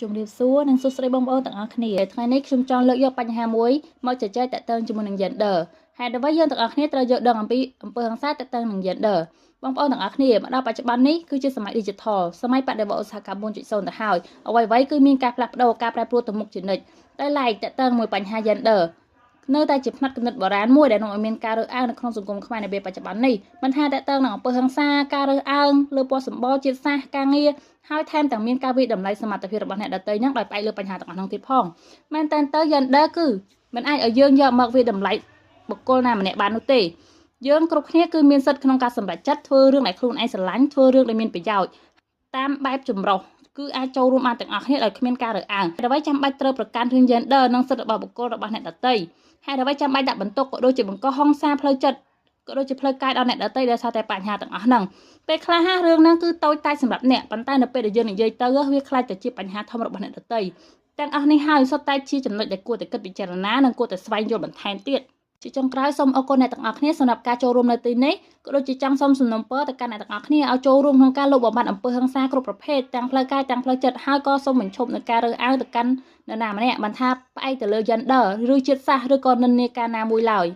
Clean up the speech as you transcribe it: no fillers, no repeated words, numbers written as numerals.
ជំរាបសួរនិងសួស្តីបងប្អូនទាំងអស់គ្នាថ្ងៃនេះខ្ញុំចង់លើកយកបញ្ហាមួយមកជជែកតាក់ទងជាមួយនឹង gender ហេតុអ្វីយើងទាំងអស់គ្នាត្រូវយល់ដឹងអំពីអំពើហិង្សាតាក់ទងនឹង gender បងប្អូនទាំងអស់គ្នាមកដល់បច្ចុប្បន្ននេះគឺជាសម័យ digital សម័យបដិវត្តឧស្សាហកម្ម 4.0 ទៅហើយអ្វីៗគឺមានការផ្លាស់ប្ដូរការប្រែប្រួលទៅមុខជានិច្ចតែឡែកតាក់ទងមួយបញ្ហា gender នៅតែជាផ្នែកគំនិតបុរាណមួយដែលនាំឲ្យមានការរើសអើងនៅក្នុងសង្គមខ្មែរនៅពេលបច្ចុប្បន្ននេះមិនថាតាក់ទងនឹងអំពើហិង្សាការរើសអើងលើពណ៌សម្បុរជាតិសាសន៍ការងារហើយថែមទាំងមានការវិតម្លៃសមត្ថភាពរបស់អ្នកដទៃហ្នឹងដោយផ្អែកលើបញ្ហាទាំងអស់ហ្នឹងទៀតផងមែនតើgender គឺមិនអាចឲ្យយើងយកមកវិតម្លៃបុគ្គលណាម្នាក់បាននោះទេយើងគ្រប់គ្នាគឺមានសិទ្ធិក្នុងការសម្រេចចិត្តធ្វើរឿងដែលខ្លួនឯងស្រឡាញ់ធ្វើរឿងដែលមានប្រយោជន៍តាមបែបចម្រុះគឺអាចចូលរួមបានទាំងអស់គ្នាដោយគ្មានការរើសអើងអ្វីចាំបាច់ត្រូវប្រកាន់រឿង gender និងសិទ្ធិរបស់បុគ្គលរបស់អ្នកដទៃហេតុអ្វីចាំបាច់ដាក់បន្ទុកក៏ដូចជាបង្កហិង្សាផ្លូវចិត្តក៏ដូចជាផ្លូវកាយដល់អ្នកដទៃដោយសារតែបញ្ហាទាំងអស់ហ្នឹងពេលខ្លះរឿងហ្នឹងគឺតូចតាចសម្រាប់អ្នកប៉ុន្តែនៅពេលដែលយើងនិយាយទៅវាខ្លាចទៅជាបញ្ហាធំរបស់អ្នកដទៃទាំងអស់នេះហើយសុទ្ធតែជាចំណុចដែលគួរតែគិតពិចារណានិងគួរតែស្វែងយល់បន្ថែមទៀតជាចុងក្រោយសូមអរគុណអ្នកទាំងអស់គ្នាសម្រាប់ការចូលរួមនៅទីនេះក៏ដូចជាចង់សូមសំណូមពរទៅកាន់អ្នកទាំងអស់គ្នាឲ្យចូលរួមក្នុងការលុបបំបាត់អំពើហិង្សាគ្រប់ប្រភេទទាំងផ្លូវកាយទាំងផ្លូវចិត្តហើយក៏សូមបញ្ឈប់នឹងការរើសអើងទៅកាន់នរណាម្នាក់មិនថាផ្អែកទៅលើ gender ឬជាតិសាសន៍ឬក៏និន្នាការណាមួយឡើយ